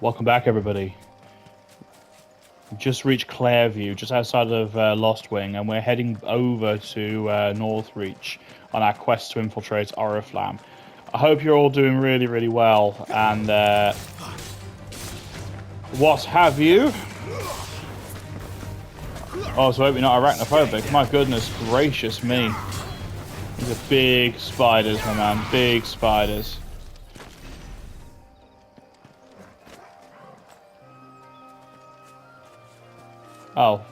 Welcome back, everybody. We've just reached Clairview, just outside of Lost Wing, and we're heading over to Northreach on our quest to infiltrate Oriflamme. I hope you're all doing really, really well, and what have you? Oh, so I hope you're not arachnophobic. My goodness gracious me. These are big spiders, my man. Big spiders. Oh.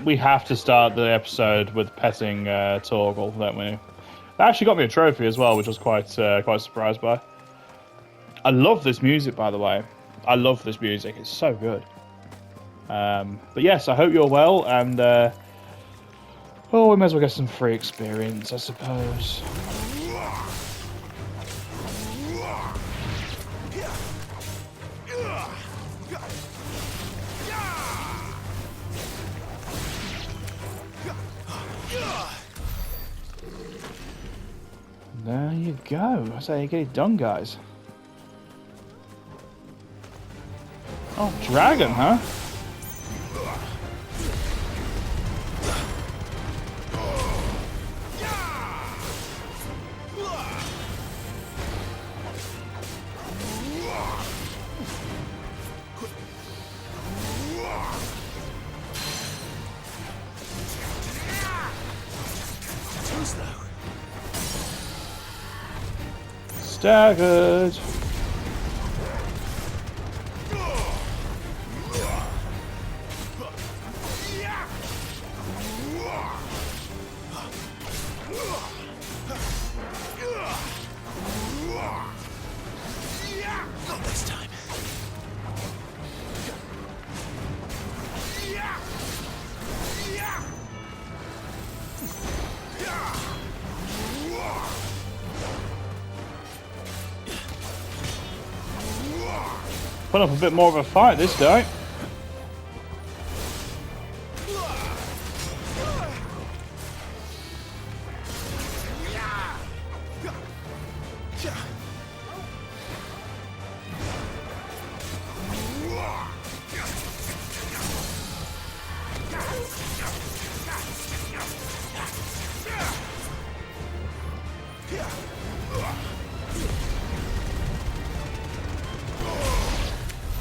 We have to start the episode with petting Torgal, don't we? They actually got me a trophy as well, which I was quite surprised by. I love this music, by the way. I love this music. It's so good. But yes, I hope you're well, and oh, we may as well get some free experience, I suppose. There you go. That's how you get it done, guys. Oh, dragon, huh? Staggered. Not this time. Put up a bit more of a fight this time.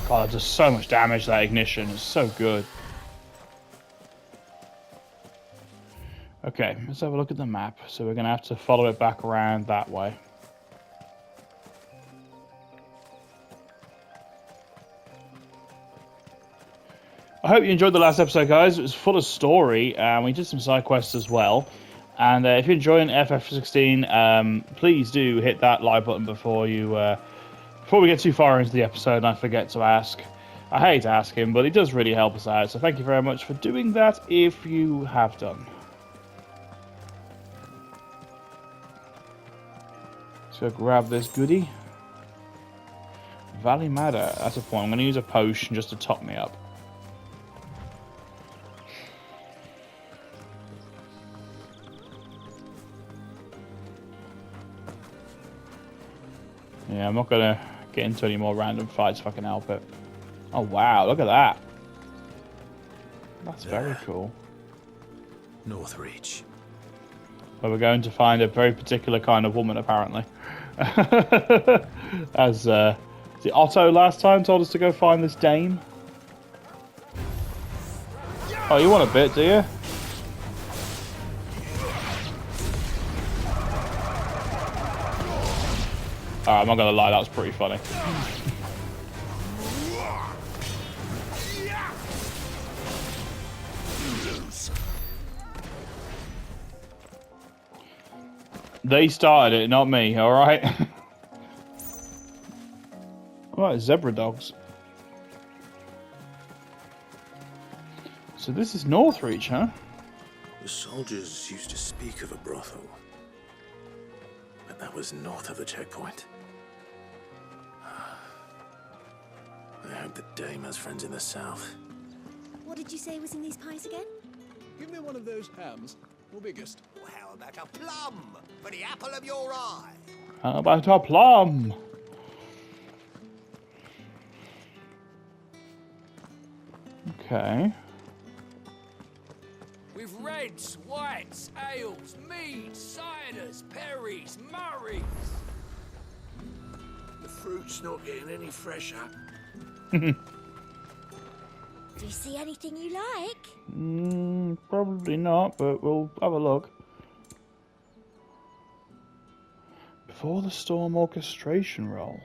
God, it does so much damage, that ignition. It's so good. Okay, let's have a look at the map. So we're going to have to follow it back around that way. I hope you enjoyed the last episode, guys. It was full of story, and we did some side quests as well. And if you're enjoying FF16, please do hit that like button before we get too far into the episode and I forget to ask. I hate asking, but it does really help us out. So thank you very much for doing that if you have done. So grab this goodie. Valley Madder. That's a point. I'm going to use a potion just to top me up. Yeah, I'm not going to get into any more random fights if I can help it. Oh, wow. Look at that. That's very cool. Northreach. Well, we're going to find a very particular kind of woman, apparently. As the Otto last time told us to go find this dame. Oh, you want a bit, do you? I'm not gonna lie, that was pretty funny. They started it, not me, alright? Alright, zebra dogs. So this is Northreach, huh? The soldiers used to speak of a brothel. But that was north of the checkpoint. I hope the dame has friends in the south. What did you say was in these pies again? Give me one of those hams, or biggest. Well, how about a plum for the apple of your eye? How about a plum? Okay. With reds, whites, ales, meads, ciders, perries, murrays. The fruit's not getting any fresher. Do you see anything you like? Probably not, but we'll have a look. Before the storm orchestration roll.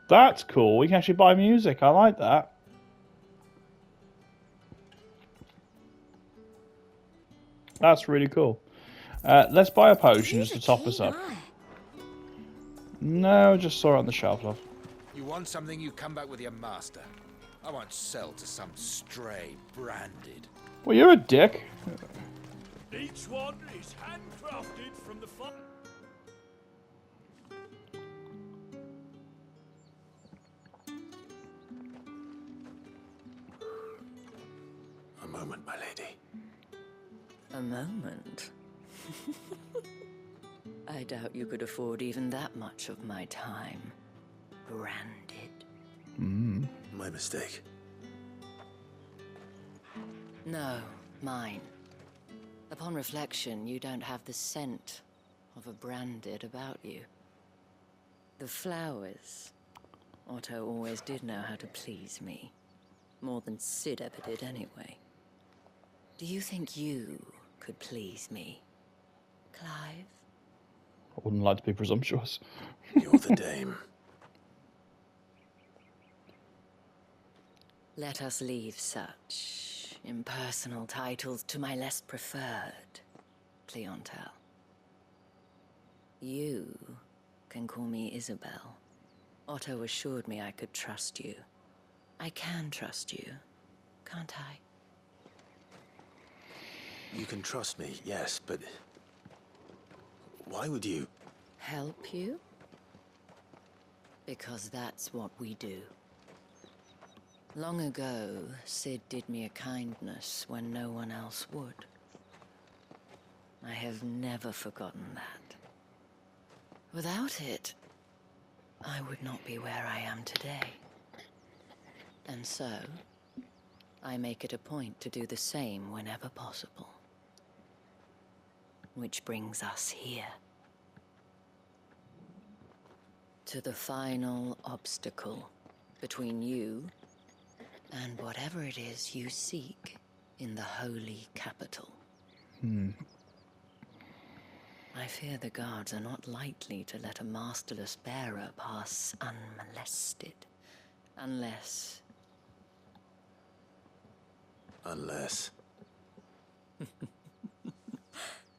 That's cool. We can actually buy music. I like that. That's really cool. Let's buy a potion just to top us up. No, just saw it on the shelf, love. You want something, you come back with your master. I won't sell to some stray branded. Well, you're a dick. Each one is handcrafted from the farm. A moment, my lady. A moment? I doubt you could afford even that much of my time. Branded. My mistake. No, mine. Upon reflection, you don't have the scent of a branded about you. The flowers. Otto always did know how to please me. More than Sid ever did anyway. Do you think you could please me, Clive? I wouldn't like to be presumptuous. You're the dame. Let us leave such impersonal titles to my less preferred clientele. You can call me Isabel. Otto assured me I could trust you. I can trust you, can't I? You can trust me, yes, but why would you? Help you? Because that's what we do. Long ago, Sid did me a kindness when no one else would. I have never forgotten that. Without it, I would not be where I am today. And so, I make it a point to do the same whenever possible. Which brings us here. To the final obstacle between you and whatever it is you seek in the holy capital. I fear the guards are not likely to let a masterless bearer pass unmolested. Unless...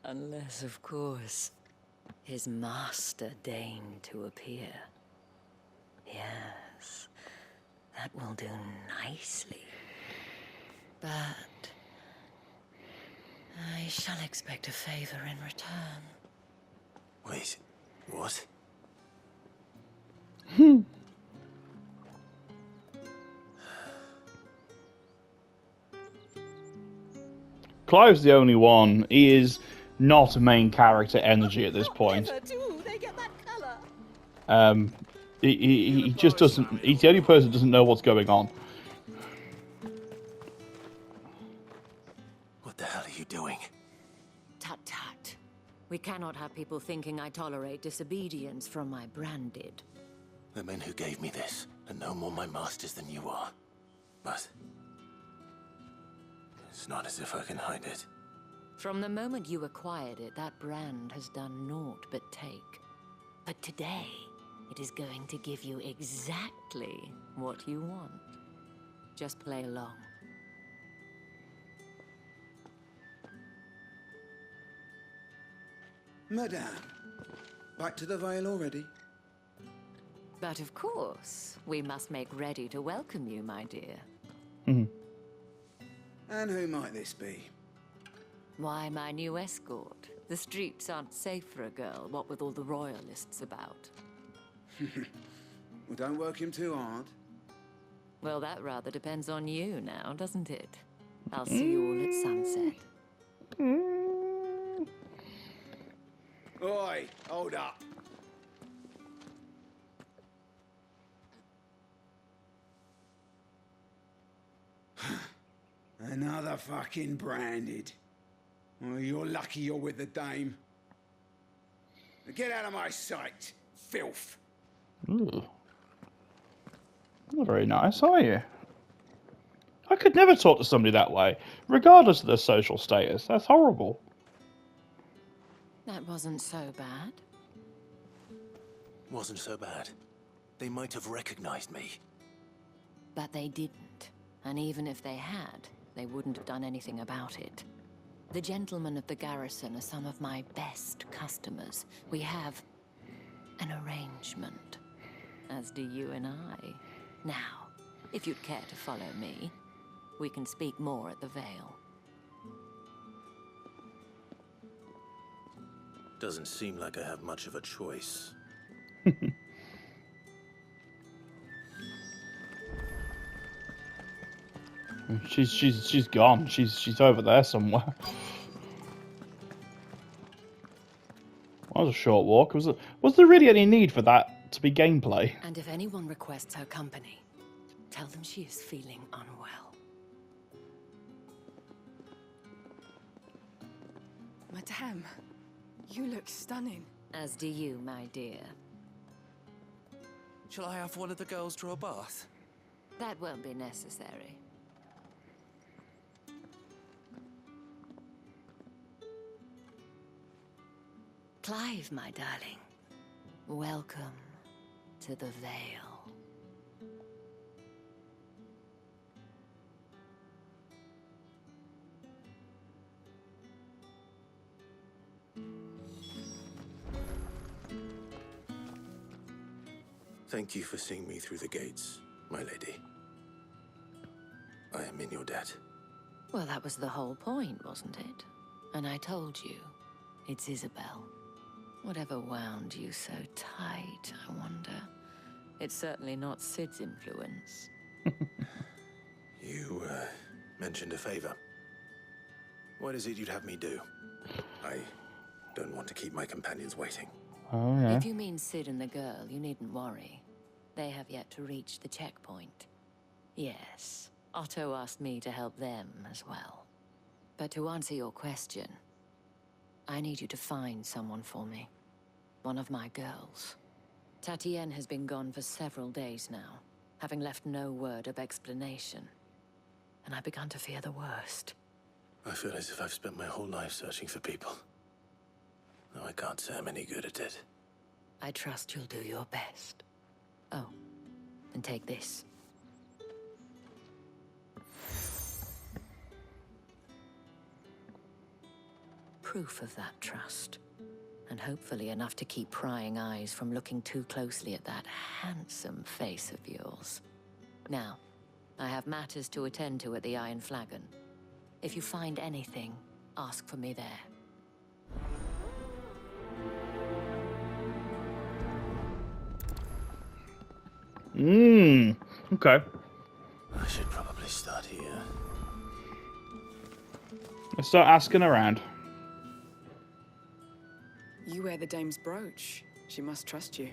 Unless, of course, his master deigned to appear. Yes, that will do nicely. But I shall expect a favor in return. Wait, what? Clive's the only one. He is not a main character energy at this point. They get that colour. He just doesn't. He's the only person that doesn't know what's going on. What the hell are you doing? Tut tut. We cannot have people thinking I tolerate disobedience from my branded. The men who gave me this are no more my masters than you are. But it's not as if I can hide it. From the moment you acquired it, that brand has done naught but take. But today, it is going to give you exactly what you want. Just play along. Madame, back to the Vale already? But of course, we must make ready to welcome you, my dear. And who might this be? Why, my new escort. The streets aren't safe for a girl, what with all the royalists about. Well, don't work him too hard. Well, that rather depends on you now, doesn't it? I'll see you all at sunset. Oi, hold up. Motherfucking branded. Well, you're lucky you're with the dame. Now get out of my sight, filth. Ooh. Not very nice, are you? I could never talk to somebody that way, regardless of their social status. That's horrible. That wasn't so bad. Wasn't so bad. They might have recognized me. But they didn't. And even if they had, they wouldn't have done anything about it. The gentlemen of the garrison are some of my best customers. We have an arrangement, as do you and I. Now, if you'd care to follow me, we can speak more at the Vale. Doesn't seem like I have much of a choice. She's gone. She's over there somewhere. That was a short walk. Was there really any need for that to be gameplay? And if anyone requests her company, tell them she is feeling unwell. Madame, you look stunning. As do you, my dear. Shall I have one of the girls draw a bath? That won't be necessary. Clive, my darling. Welcome to the Vale. Thank you for seeing me through the gates, my lady. I am in your debt. Well, that was the whole point, wasn't it? And I told you, it's Isabel. Whatever wound you so tight, I wonder. It's certainly not Sid's influence. You, mentioned a favor. What is it you'd have me do? I don't want to keep my companions waiting. Oh, yeah. If you mean Sid and the girl, you needn't worry. They have yet to reach the checkpoint. Yes, Otto asked me to help them as well. But to answer your question, I need you to find someone for me. One of my girls. Tatienne has been gone for several days now, having left no word of explanation. And I began to fear the worst. I feel as if I've spent my whole life searching for people. No, I can't say I'm any good at it. I trust you'll do your best. Oh, and take this. Proof of that trust. And hopefully enough to keep prying eyes from looking too closely at that handsome face of yours. Now, I have matters to attend to at the Iron Flagon. If you find anything, ask for me there. Okay. I should probably start here. Let's start asking around. You wear the dame's brooch. She must trust you.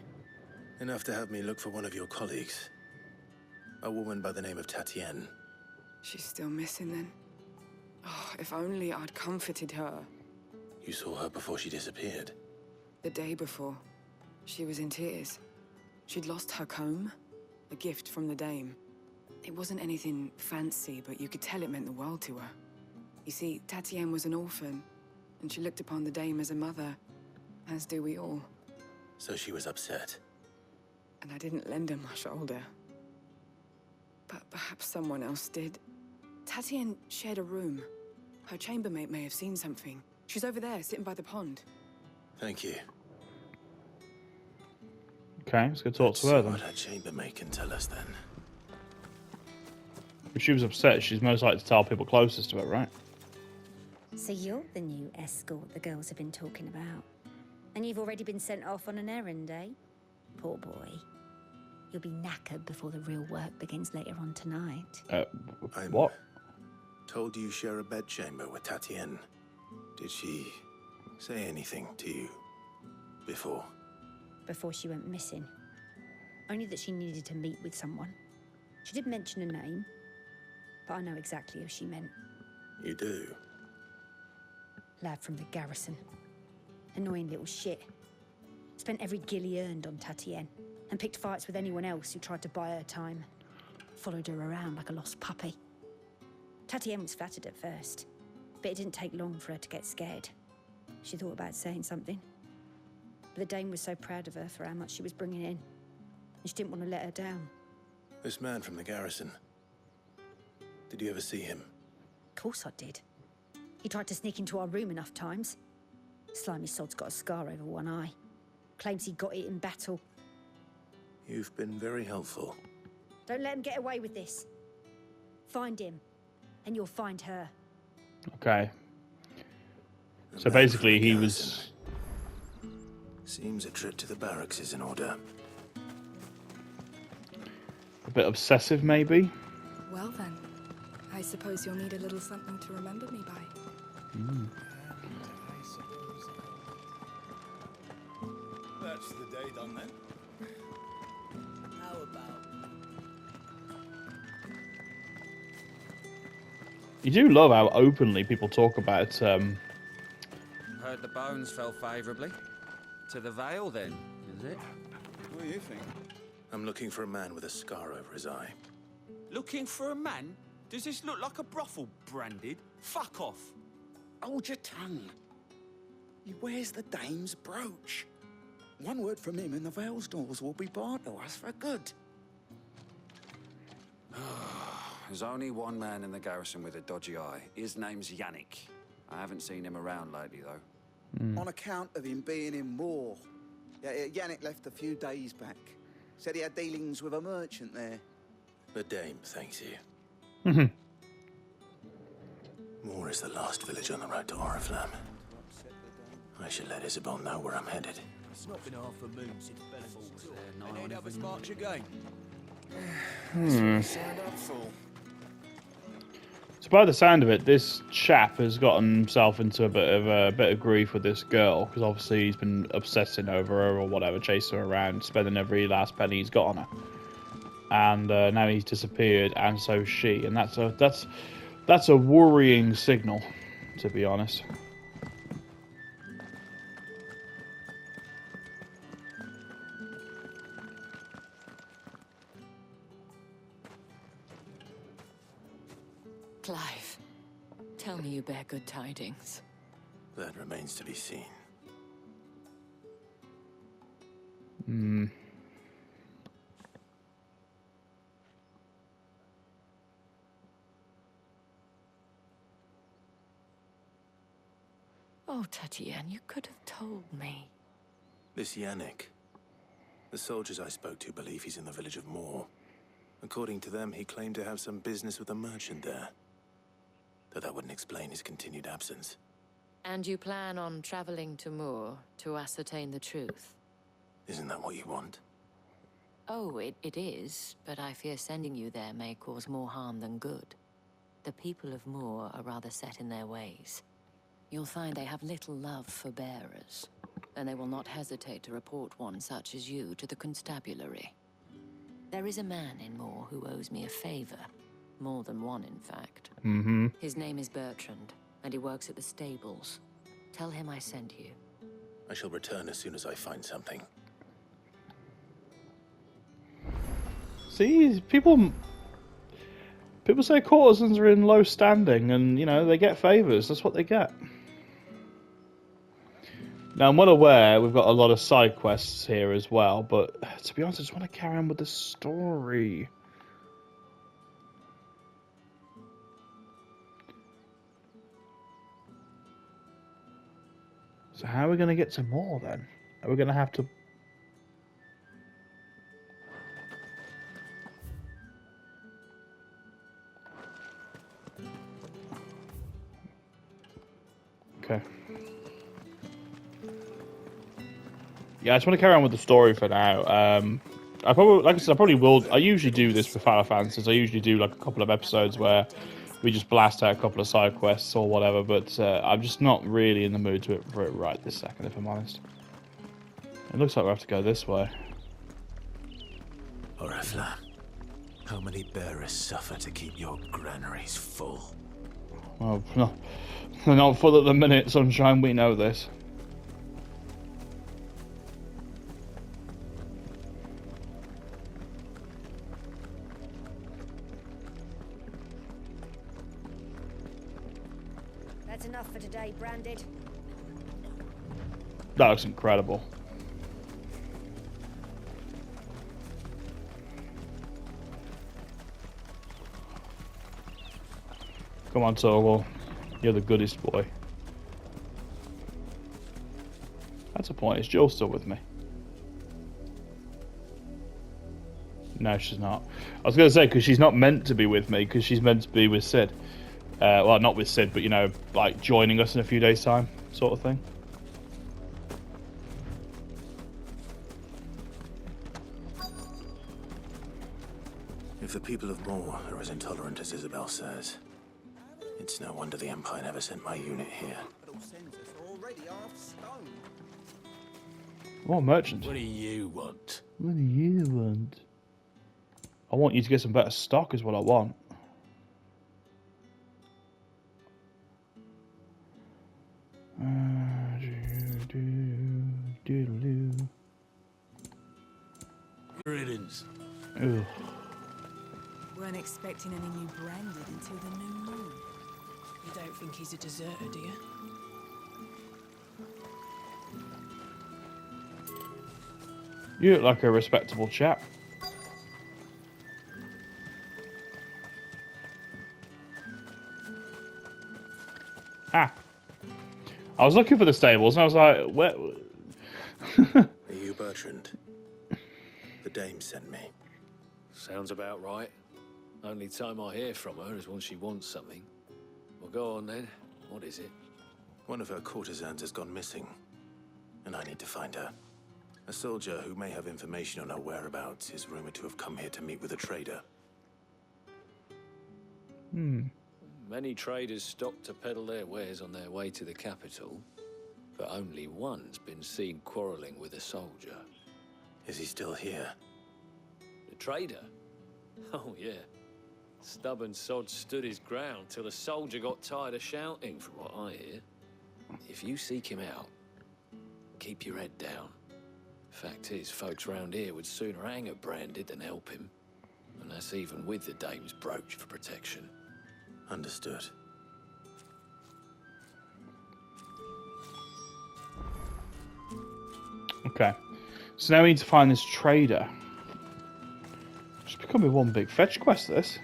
Enough to have me look for one of your colleagues. A woman by the name of Tatienne. She's still missing then. Oh, if only I'd comforted her. You saw her before she disappeared. The day before, she was in tears. She'd lost her comb, a gift from the dame. It wasn't anything fancy, but you could tell it meant the world to her. You see, Tatienne was an orphan, and she looked upon the dame as a mother, as do we all. So she was upset. And I didn't lend her my shoulder. But perhaps someone else did. Tatienne shared a room. Her chambermaid may have seen something. She's over there, sitting by the pond. Thank you. Okay, let's go talk to her then. What her chambermaid can tell us then. If she was upset, she's most likely to tell people closest to her, right? So you're the new escort the girls have been talking about. And you've already been sent off on an errand, eh? Poor boy. You'll be knackered before the real work begins later on tonight. What? Told you share a bedchamber with Tatienne. Did she say anything to you before? Before she went missing. Only that she needed to meet with someone. She did mention a name, but I know exactly who she meant. You do? Lad from the garrison. Annoying little shit. Spent every guil he earned on Tatienne, and picked fights with anyone else who tried to buy her time. Followed her around like a lost puppy. Tatienne was flattered at first, but it didn't take long for her to get scared. She thought about saying something. But the Dame was so proud of her for how much she was bringing in, and she didn't want to let her down. This man from the garrison. Did you ever see him? Of course I did. He tried to sneak into our room enough times. Slimy sod's got a scar over one eye. Claims he got it in battle. You've been very helpful. Don't let him get away with this. Find him, and you'll find her. Okay. So basically he was... Seems a trip to the barracks is in order. a bit obsessive, maybe? Well then, I suppose you'll need a little something to remember me by. Mm. That's the day done then. How about... You do love how openly people talk about Heard the bones fell favourably. To the Vale, then, is it? What do you think? I'm looking for a man with a scar over his eye. Looking for a man? Does this look like a brothel branded? Fuck off. Hold your tongue. He wears the Dame's brooch. One word from him and the Vale's doors will be barred to us for good. There's only one man in the garrison with a dodgy eye. His name's Yannick. I haven't seen him around lately, though. On account of him being in war. Yeah, Yannick left a few days back. Said he had dealings with a merchant there. The Dame thanks you. Mm-hmm. Moor is the last village on the road to Oriflamme. I should let Isabel know where I'm headed. It's not been half a moon since Belleville. And ain't others march again. Signed up for. So by the sound of it, this chap has gotten himself into a bit of grief with this girl, because obviously he's been obsessing over her or whatever, chasing her around, spending every last penny he's got on her. And now he's disappeared, and so she, and that's a worrying signal, to be honest. Clive, tell me you bear good tidings. That remains to be seen. Hmm. Oh, Tatienne, you could have told me. This Yannick. The soldiers I spoke to believe he's in the village of Moor. According to them, he claimed to have some business with a merchant there. Though that wouldn't explain his continued absence. And you plan on traveling to Moor to ascertain the truth? Isn't that what you want? Oh, it is, but I fear sending you there may cause more harm than good. The people of Moor are rather set in their ways. You'll find they have little love for bearers, and they will not hesitate to report one such as you to the constabulary. There is a man in Moor who owes me a favor. More than one, in fact. Mm-hmm. His name is Bertrand, and he works at the stables. Tell him I sent you. I shall return as soon as I find something. See, people say courtesans are in low standing, and you know they get favors. That's what they get. Now I'm well aware we've got a lot of side quests here as well, but to be honest, I just want to carry on with the story. So how are we going to get to more then? Are we going to have to... Okay. Yeah, I just want to carry on with the story for now. I probably, like I said, I probably will. I usually do this with Final Fantasies. I usually do like a couple of episodes where we just blast out a couple of side quests or whatever. But I'm just not really in the mood for it right this second, if I'm honest. It looks like we have to go this way. Oriflamme, how many bearers suffer to keep your granaries full? Well, no, they're not full at the minute, Sunshine. We know this. That's enough for today, Branded. That looks incredible. Come on, Torgal. You're the goodest boy. That's a point. Is Jill still with me? No, she's not. I was going to say, because she's not meant to be with me, because she's meant to be with Sid. Well, not with Sid, but, you know, like joining us in a few days' time, sort of thing. If the people of Moor are as intolerant as Isabel says, it's no wonder the Empire never sent my unit here. Oh, merchant. What do you want? What do you want? I want you to get some better stock is what I want. Riddance. Ugh. Weren't expecting any new Branded until the new moon. You don't think he's a deserter, do you? You look like a respectable chap. Ah. I was looking for the stables and I was like, where? Are you Bertrand? The dame sent me. Sounds about right. Only time I hear from her is when she wants something. Well, go on then. What is it? One of her courtesans has gone missing, and I need to find her. A soldier who may have information on her whereabouts is rumored to have come here to meet with a trader. Many traders stop to peddle their wares on their way to the capital, but only one's been seen quarreling with a soldier. Is he still here? The trader? Oh, yeah. Stubborn sod stood his ground till the soldier got tired of shouting, from what I hear. If you seek him out, keep your head down. Fact is, folks round here would sooner hang a Branded than help him. And that's even with the dame's brooch for protection. Understood. Okay. So now we need to find this trader. It's becoming one big fetch quest, this.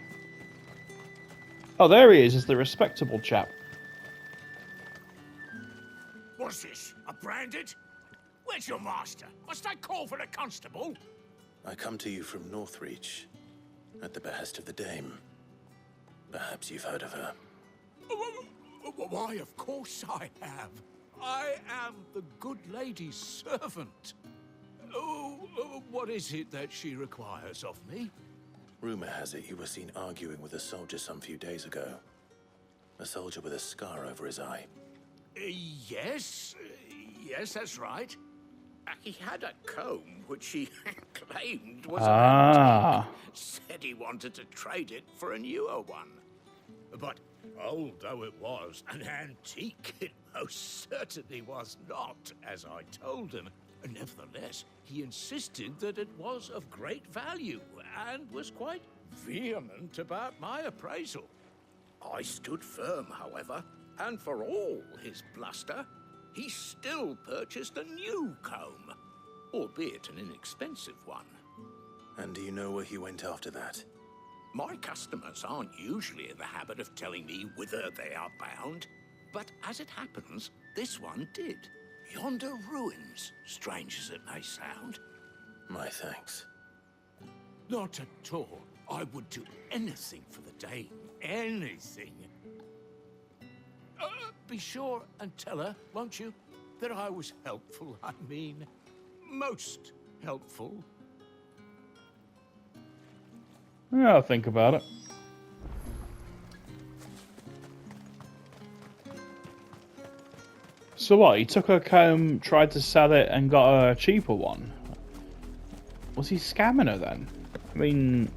Oh, there he is the respectable chap. What's this? A Branded? Where's your master? Must I call for the constable? I come to you from Northreach, at the behest of the dame. Perhaps you've heard of her. Why, of course I have. I am the good lady's servant. What is it that she requires of me? Rumor has it you were seen arguing with a soldier some few days ago. A soldier with a scar over his eye. Yes, that's right. He had a comb which he claimed was an antique. Said he wanted to trade it for a newer one. But old though it was, an antique it most certainly was not, as I told him. Nevertheless, he insisted that it was of great value and was quite vehement about my appraisal. I stood firm, however, and for all his bluster, he still purchased a new comb, albeit an inexpensive one. And do you know where he went after that? My customers aren't usually in the habit of telling me whither they are bound, but as it happens, this one did. Yonder ruins, strange as it may sound. My thanks. Not at all. I would do anything for the dame. Anything. Be sure and tell her, won't you, that I was helpful. I mean, most helpful. Yeah, I'll think about it. So what? He took her comb, tried to sell it, and got a cheaper one. Was he scamming her then? I mean,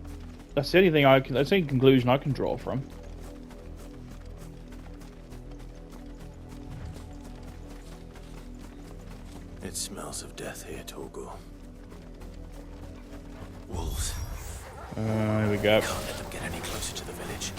that's the only thing that's the only conclusion I can draw from. It smells of death here, Torgal. Wolves. Here we go. Can't let them get any closer to the village.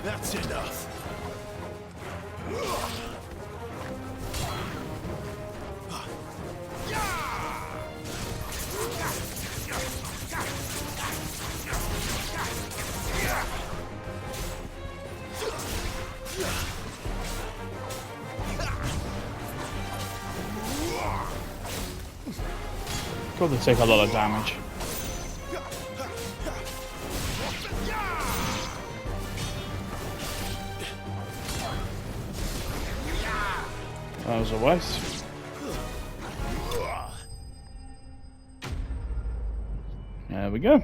That's enough. God, they take a lot of damage. That was a waste. There we go.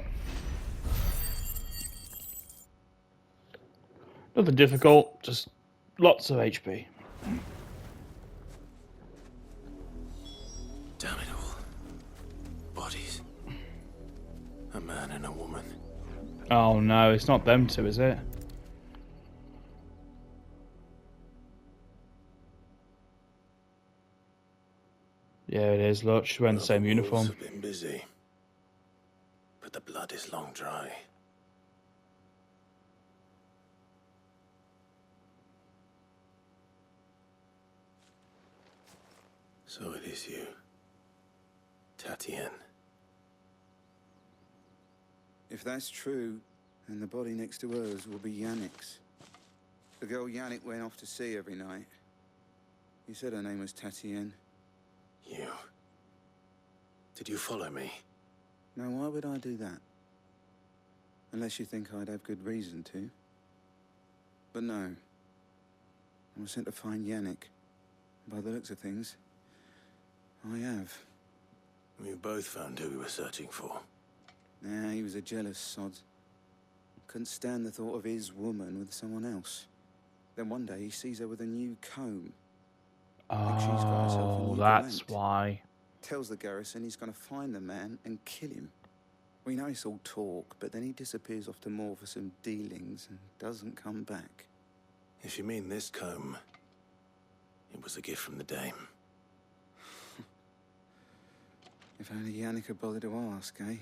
Nothing difficult, just lots of HP. Damn it all. Bodies. A man and a woman. Oh no, it's not them two, is it? Yeah, it is. Look, she's wearing the same uniform. Have been busy, but the blood is long dry. So it is you, Tatienne. If that's true, then the body next to hers will be Yannick's. The girl Yannick went off to see every night. He said her name was Tatienne. You. Did you follow me? Now, why would I do that? Unless you think I'd have good reason to. But no. I was sent to find Yannick. By the looks of things, I have. We both found who we were searching for. Nah, he was a jealous sod. Couldn't stand the thought of his woman with someone else. Then one day he sees her with a new comb. Oh, that's why. Tells the garrison he's going to find the man and kill him. We know it's all talk, but then he disappears off to Moor for some dealings and doesn't come back. If you mean this comb, it was a gift from the dame. If only Yannick had bothered to ask, eh?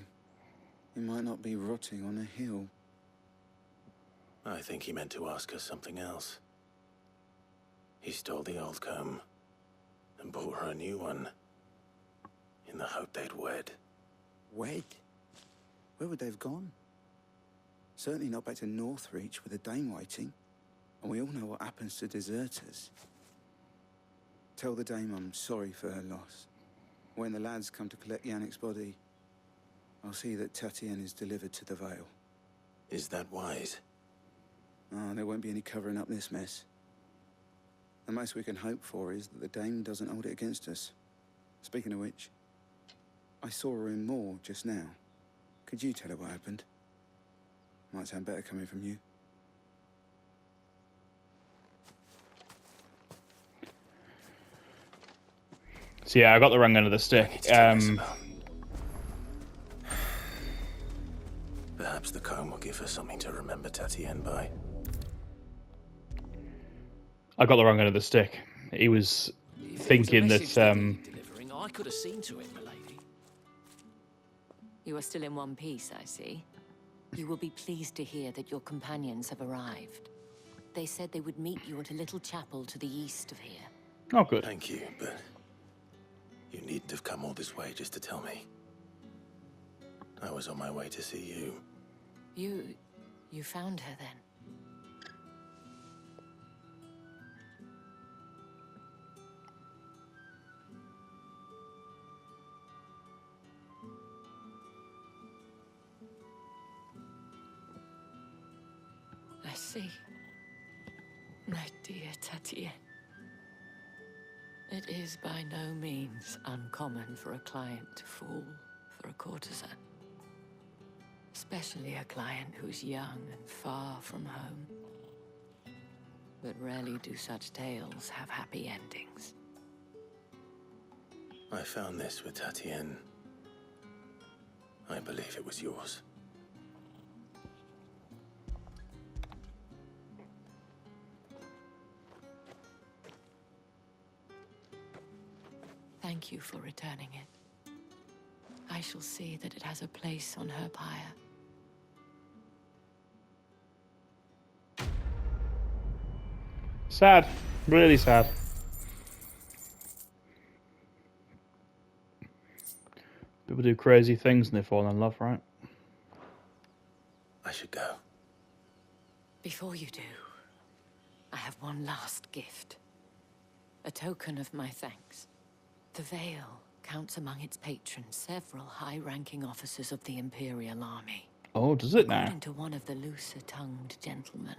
He might not be rotting on a hill. I think he meant to ask her something else. He stole the old comb and bought her a new one in the hope they'd wed. Wed? Where would they have gone? Certainly not back to Northreach with a dame waiting. And we all know what happens to deserters. Tell the dame I'm sorry for her loss. When the lads come to collect Yannick's body, I'll see that Tatienne is delivered to the Vale. Is that wise? Oh, there won't be any covering up this mess. The most we can hope for is that the dame doesn't hold it against us. Speaking of which, I saw her in Moor just now. Could you tell her what happened? Might sound better coming from you. So yeah, I got the wrong end of the stick. Perhaps the comb will give her something to remember Tatienne by. I got the wrong end of the stick. He was thinking that. Delivering, I could have seen to it, milady. You are still in one piece, I see. You will be pleased to hear that your companions have arrived. They said they would meet you at a little chapel to the east of here. Oh, good. Thank you, but you needn't have come all this way just to tell me. I was on my way to see you. You found her then? I see. My dear Tatienne. It is by no means uncommon for a client to fall for a courtesan. Especially a client who's young and far from home. But rarely do such tales have happy endings. I found this with Tatienne. I believe it was yours. Thank you for returning it. I shall see that it has a place on her pyre. Sad. Really sad. People do crazy things and they fall in love, right? I should go. Before you do, I have one last gift. A token of my thanks. The Veil counts among its patrons several high-ranking officers of the Imperial Army. Oh, does it now? According to one of the looser-tongued gentlemen,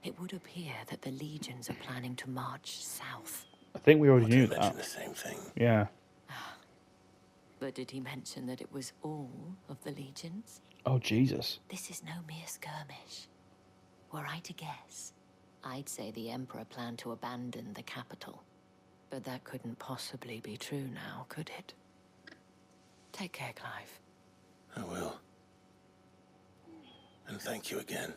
it would appear that the legions are planning to march south. I think we already knew that. The same thing. Yeah. But did he mention that it was all of the legions? Oh, Jesus. This is no mere skirmish. Were I to guess, I'd say the Emperor planned to abandon the capital. But that couldn't possibly be true now, could it? Take care, Clive. I will. And thank you again.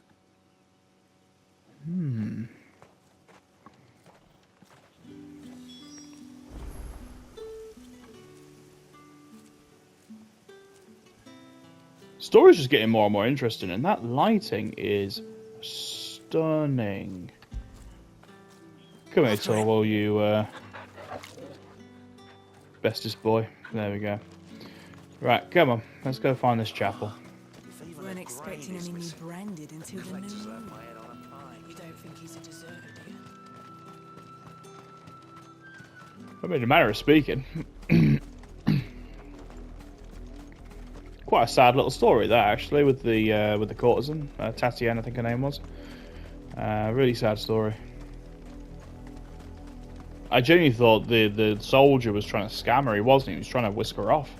Story's just getting more and more interesting, and that lighting is stunning. Come here, Torwell, you bestest boy. There we go. Right, come on. Let's go find this chapel. You weren't expecting any new branded until the new moon. You don't think he's a deserter, do you? I mean, a manner of speaking. Quite a sad little story, that, actually, with the courtesan. Tatienne, I think her name was. Really sad story. I genuinely thought the soldier was trying to scam her. He wasn't. He was trying to whisk her off.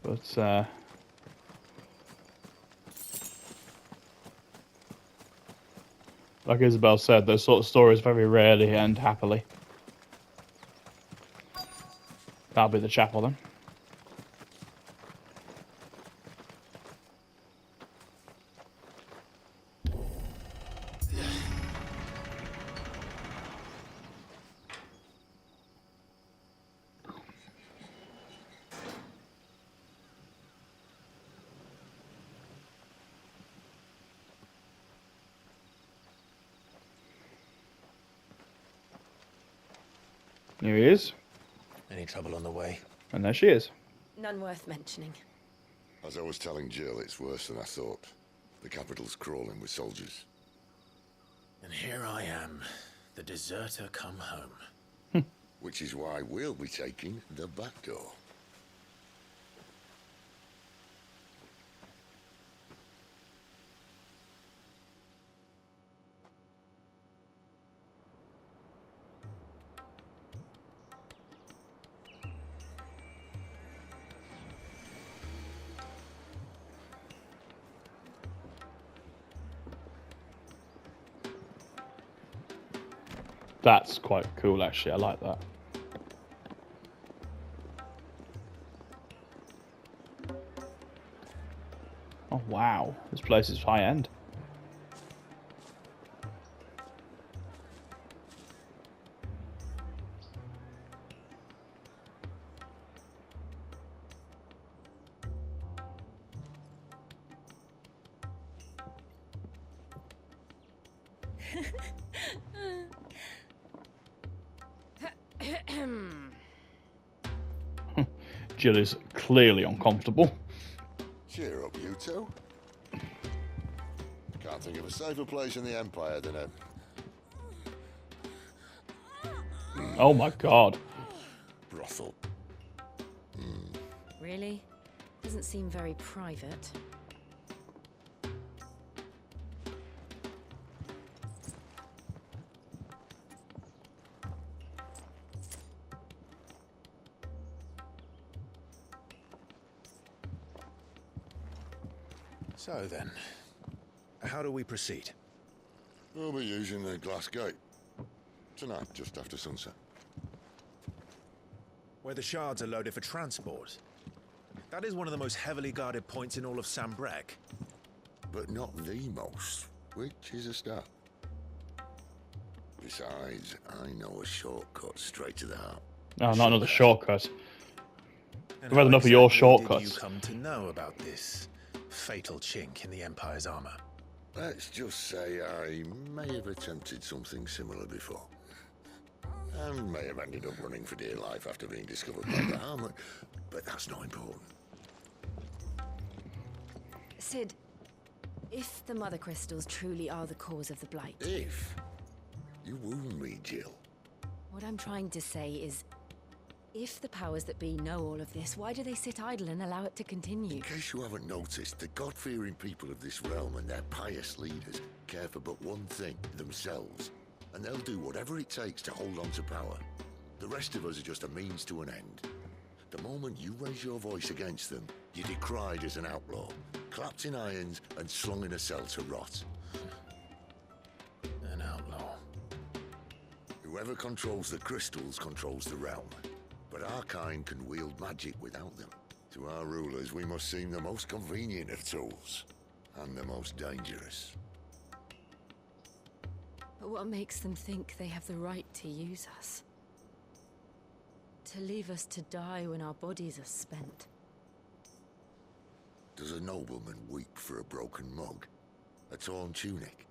But, like Isabel said, those sort of stories very rarely end happily. That'll be the chapel then. Here he is. Any trouble on the way? And there she is. None worth mentioning. As I was telling Jill, it's worse than I thought. The capital's crawling with soldiers. And here I am, the deserter come home. Which is why we'll be taking the back door. That's quite cool, actually. I like that. Oh, wow. This place is high-end. Jill is clearly uncomfortable. Cheer up, you two. Can't think of a safer place in the Empire than a... Oh my god. brothel. Really? Doesn't seem very private. So then, how do we proceed? We'll be using the glass gate. Tonight, just after sunset. Where the shards are loaded for transport. That is one of the most heavily guarded points in all of Sambrek. But not the most, which is a start. Besides, I know a shortcut straight to the heart. Oh, not another shortcut. And I've had enough of your shortcuts. Did you come to know about this fatal chink in the Empire's armor? Let's just say I may have attempted something similar before. And may have ended up running for dear life after being discovered by the armor, but that's not important. Sid, if the Mother Crystals truly are the cause of the Blight... If? You wound me, Jill. What I'm trying to say is, if the powers that be know all of this, why do they sit idle and allow it to continue? In case you haven't noticed, the God-fearing people of this realm and their pious leaders care for but one thing, themselves. And they'll do whatever it takes to hold on to power. The rest of us are just a means to an end. The moment you raise your voice against them, you're decried as an outlaw, clapped in irons and slung in a cell to rot. An outlaw. Whoever controls the crystals controls the realm. But our kind can wield magic without them. To our rulers, we must seem the most convenient of tools, and the most dangerous. But what makes them think they have the right to use us? To leave us to die when our bodies are spent? Does a nobleman weep for a broken mug? A torn tunic?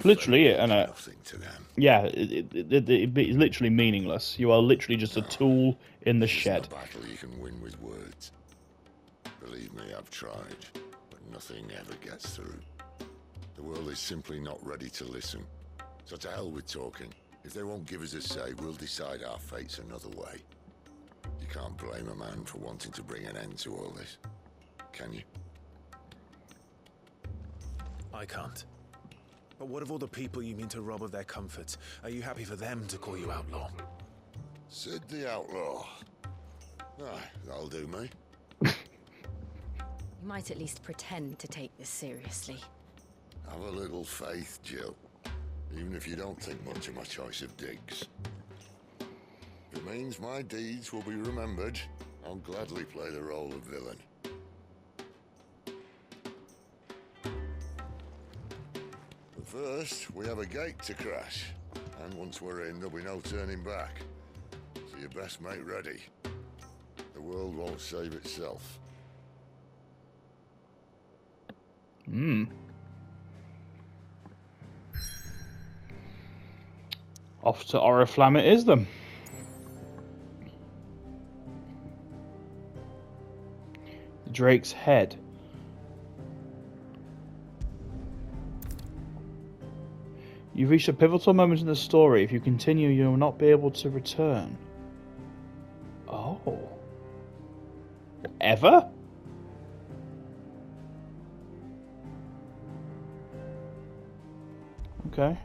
Literally, and nothing to them. yeah, it's literally meaningless. You are literally just a tool in the shed. It's a battle you can win with words. Believe me, I've tried, but nothing ever gets through. The world is simply not ready to listen. So to hell with talking. If they won't give us a say, we'll decide our fates another way. You can't blame a man for wanting to bring an end to all this, can you? I can't. But what of all the people you mean to rob of their comforts? Are you happy for them to call you outlaw? Sid the Outlaw. Ah, that'll do me. You might at least pretend to take this seriously. Have a little faith, Jill. Even if you don't think much of my choice of digs. If it means my deeds will be remembered, I'll gladly play the role of villain. But first, we have a gate to crash. And once we're in, there'll be no turning back. So you best make ready. The world won't save itself. Off to Oriflamme it is then. Drake's head. You've reached a pivotal moment in the story. If you continue, you will not be able to return. Oh. Ever? Okay.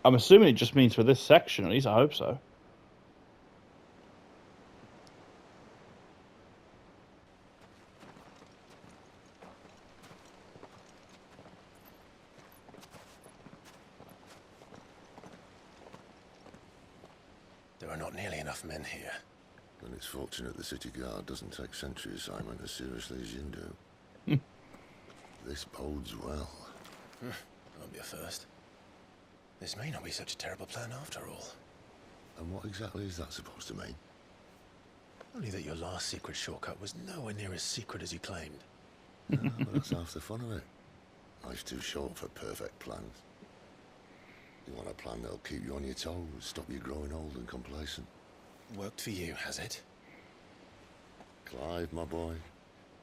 I'm assuming it just means for this section, at least I hope so. There are not nearly enough men here. Then it's fortunate the city guard doesn't take sentry assignment as seriously as you do. This bodes well. Won't be a first. This may not be such a terrible plan after all. And what exactly is that supposed to mean? Only that your last secret shortcut was nowhere near as secret as you claimed. But that's half the fun of it. Life's too short for perfect plans. You want a plan that'll keep you on your toes, stop you growing old and complacent. Worked for you, has it? Clive, my boy,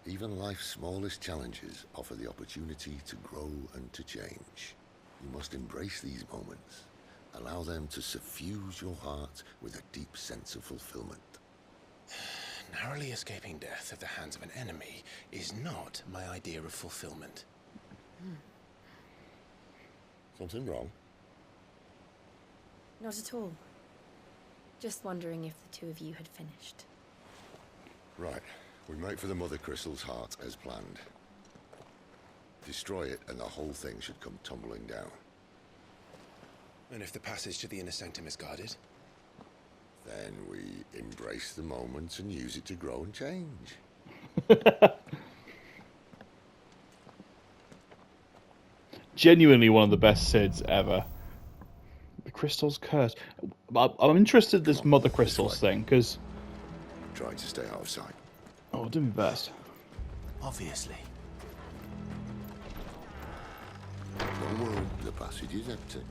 even life's smallest challenges offer the opportunity to grow and to change. You must embrace these moments. Allow them to suffuse your heart with a deep sense of fulfillment. Narrowly escaping death at the hands of an enemy is not my idea of fulfillment. Something wrong? Not at all. Just wondering if the two of you had finished. Right. We make for the Mother Crystal's heart as planned. Destroy it and the whole thing should come tumbling down. And if the passage to the inner sanctum is guarded? Then we embrace the moment and use it to grow and change. Genuinely one of the best Cids ever. The crystal's cursed. I'm interested in this Mother Crystals thing, because... Try to stay out of sight. Oh, I'll do my best. Obviously. Don't worry, the passage is empty.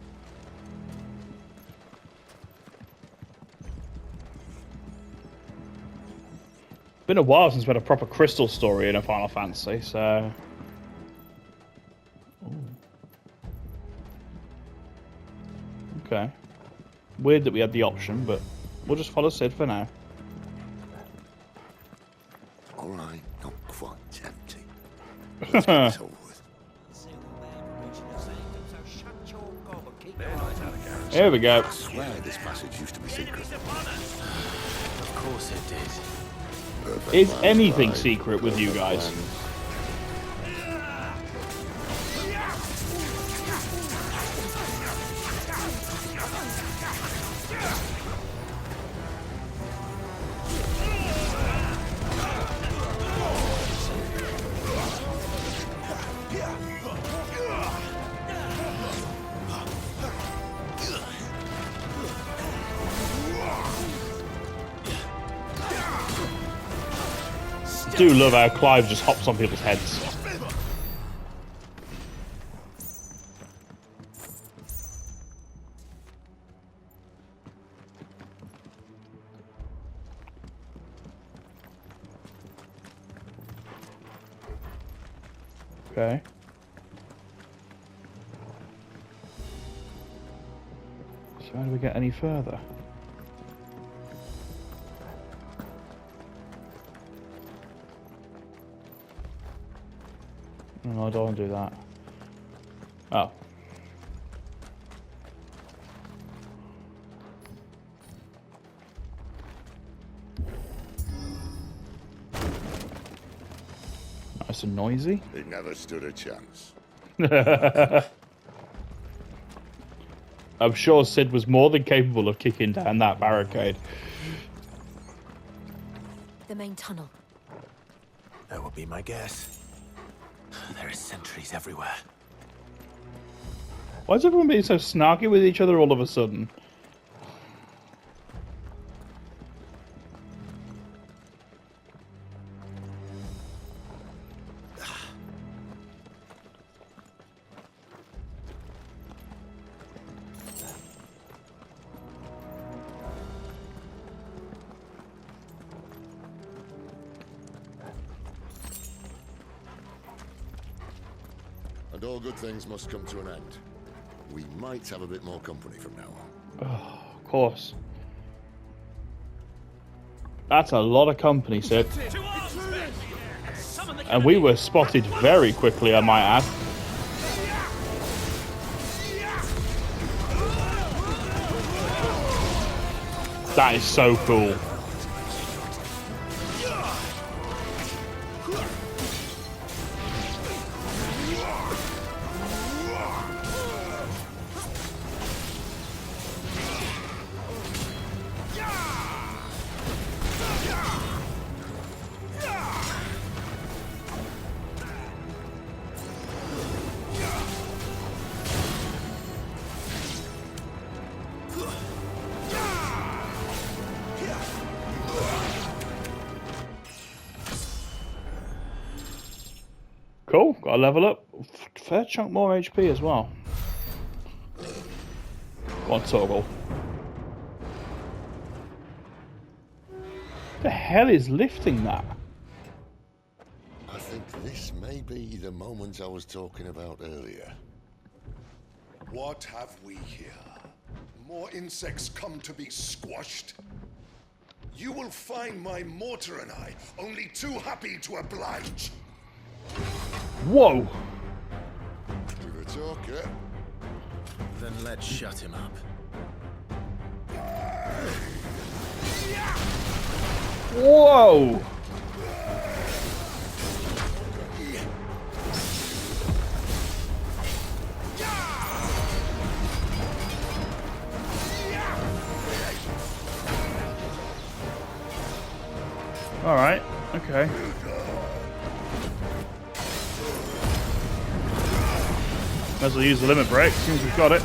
Been a while since we had a proper crystal story in a Final Fantasy, so... Ooh. Okay. Weird that we had the option, but we'll just follow Cid for now. Alright, not quite empty. Let's get this over with. Here we go. I swear this passage used to be secret. Of course it did. Is anything secret with you guys? I do love how Clive just hops on people's heads. Okay. So how do we get any further? No, I don't want to do that. Oh. Nice and noisy. It never stood a chance. I'm sure Cid was more than capable of kicking down that barricade. The main tunnel. That would be my guess. There are sentries everywhere. Why is everyone being so snarky with each other all of a sudden? And all good things must come to an end. We might have a bit more company from now on. Oh, of course. That's a lot of company, Cid. And we were spotted very quickly, I might add. That is so cool. Cool, got a level up. Fair chunk more HP as well. Go on, Torgal. The hell is lifting that? I think this may be the moment I was talking about earlier. What have we here? More insects come to be squashed? You will find my mortar and I only too happy to oblige. Whoa! Give a talk, eh? Then let's shut him up. Whoa! Alright, okay. Might as well use the limit break, seems we've got it.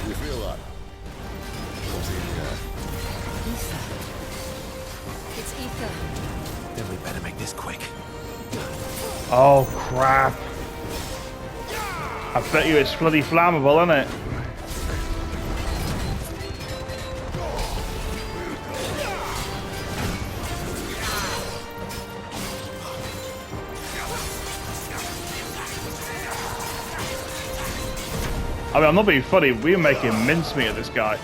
You feel that? It's ether. Then we better make this quick. Oh crap. I bet you it's bloody flammable, isn't it? I mean, I'm not being funny, we're making mincemeat of this guy.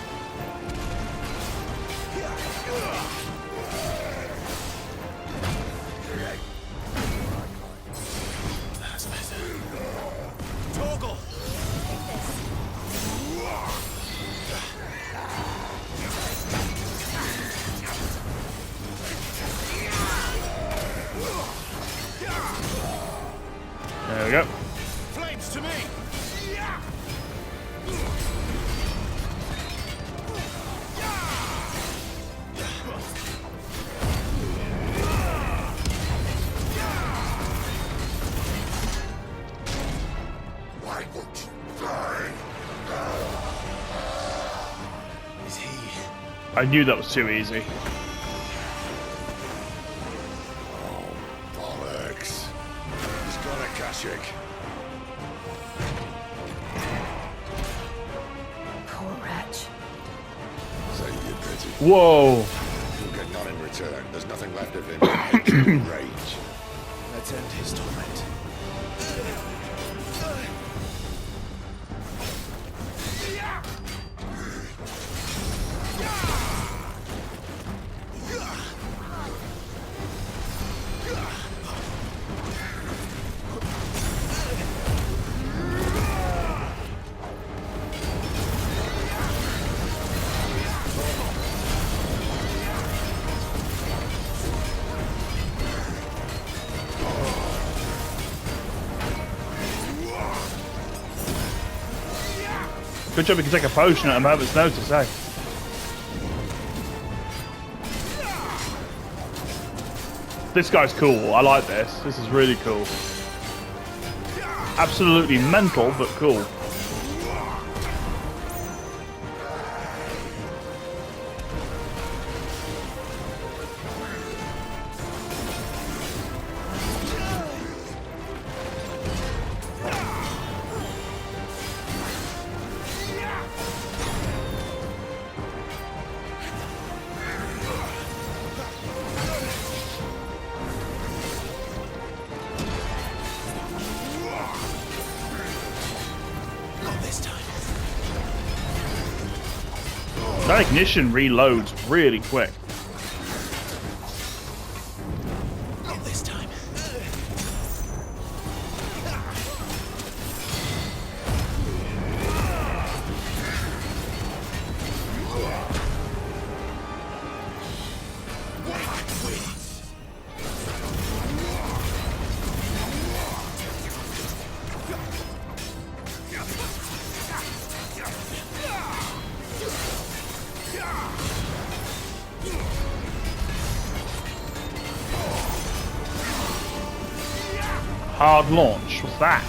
There we go. Flames to me! Why won't you die? Is he? I knew that was too easy. Bollocks. He's got a Kashyyyk. Poor wretch. Save your pity. Whoa. You'll get none in return. There's nothing left of him but hatred and rage. Let's end his torment. Good job we can take a potion at a moment's notice, eh? This guy's cool. I like this. This is really cool. Absolutely mental, but cool. That ignition reloads really quick. Not this time. Hard launch. What's that?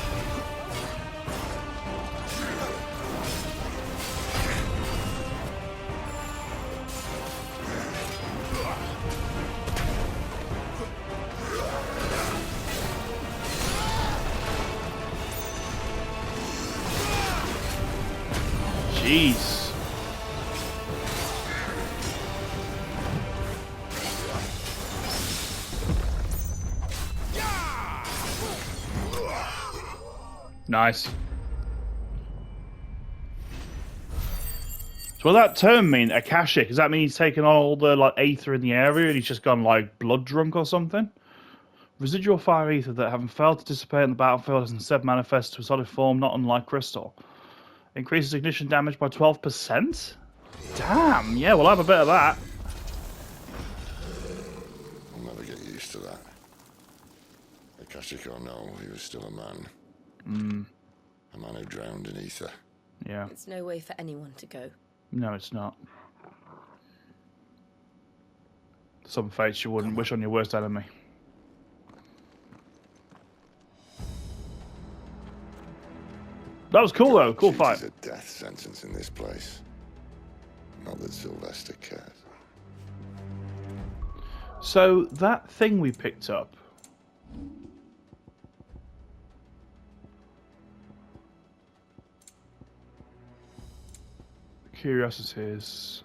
Jeez. Nice. So what that term mean, Akashic? Does that mean he's taken on all the like aether in the area and he's just gone like blood drunk or something? Residual fire ether that having failed to dissipate on the battlefield has instead manifested to a solid form not unlike crystal. Increases ignition damage by 12%? Damn, yeah, we'll have a bit of that. I'll never get used to that. Akashic or no, he was still a man. A man who drowned in ether. Yeah. It's no way for anyone to go. No, it's not. Some fates you wouldn't wish on your worst enemy. That was cool though. Cool fight. There's a death sentence in this place. Not that Sylvester cares. So that thing we picked up. Curiosities.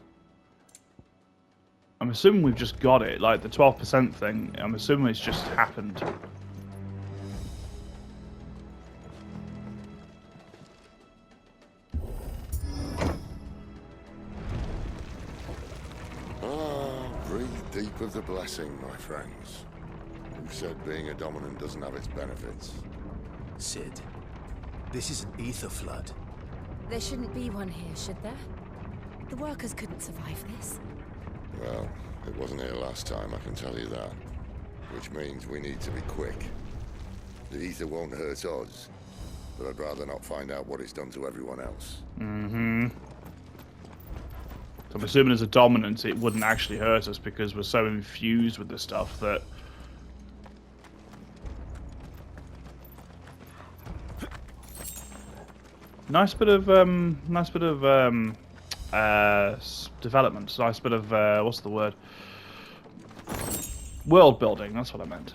I'm assuming we've just got it, like the 12% thing. I'm assuming it's just happened. Breathe deep of the blessing, my friends. Who said being a dominant doesn't have its benefits? Sid, this is an ether flood. There shouldn't be one here, should there? The workers couldn't survive this. Well, it wasn't here last time, I can tell you that. Which means we need to be quick. The ether won't hurt us, but I'd rather not find out what it's done to everyone else. Mm-hmm. So I'm assuming as a dominant it wouldn't actually hurt us because we're so infused with the stuff that... Nice bit of development. Nice bit of what's the word? World building. That's what I meant.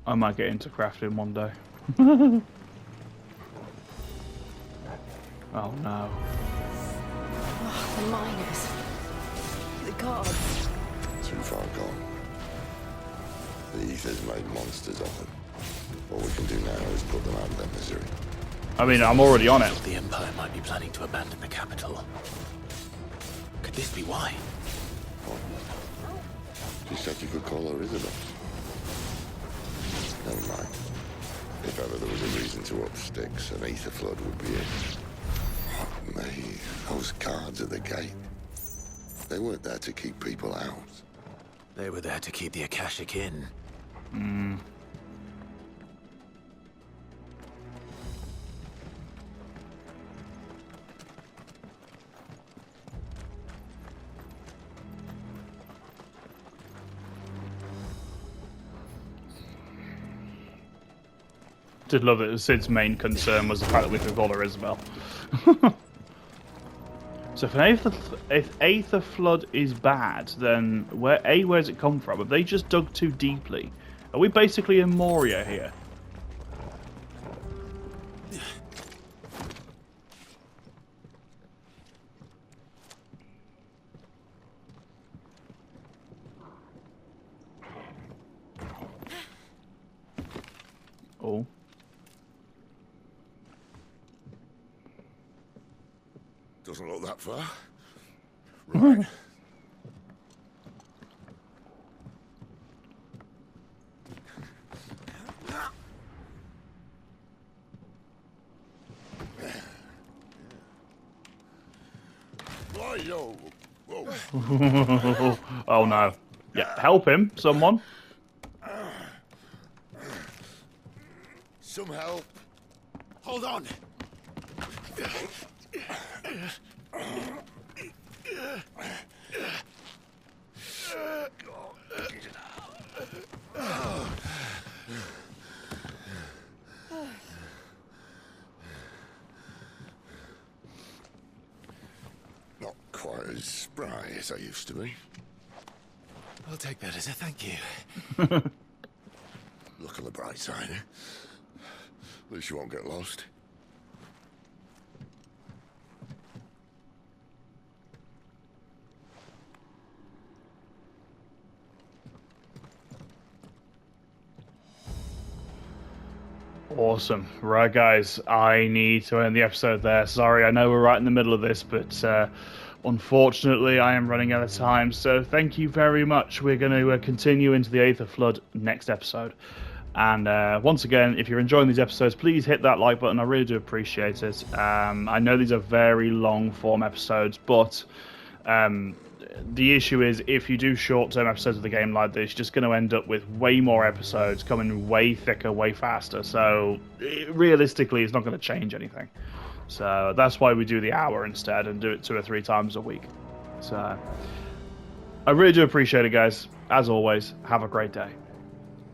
I might get into crafting one day. Oh no. Oh, the miners. The gods. Too far gone. The ether's made monsters of them. All we can do now is put them out of their misery. I mean, I'm already on it. The Empire might be planning to abandon the capital. Could this be why? What? She said you could call her Isabel. Never mind. If ever there was a reason to up sticks, an ether flood would be it. Fuck me. Those guards at the gate. They weren't there to keep people out. They were there to keep the Akashic in. Hmm. Did love it. Sid's main concern was the fact that we could call her Isabel. So if Aether Flood is bad, then where's it come from? Have they just dug too deeply? Are we basically in Moria here? Oh. Doesn't look that far. Right. Whoa. Whoa. Oh no. Yeah, help him, someone. Some help. Hold on. Not quite as spry as I used to be. I'll take that as a thank you. Look on the bright side, eh? At least you won't get lost. Awesome. Right, guys, I need to end the episode there. Sorry, I know we're right in the middle of this, but unfortunately, I am running out of time. So thank you very much. We're going to continue into the Aether Flood next episode. And once again, if you're enjoying these episodes, please hit that like button. I really do appreciate it. I know these are very long-form episodes, but the issue is, if you do short-term episodes of the game like this, you're just going to end up with way more episodes coming way thicker, way faster. So realistically, it's not going to change anything. So that's why we do the hour instead and do it 2 or 3 times a week. So I really do appreciate it, guys. As always, have a great day.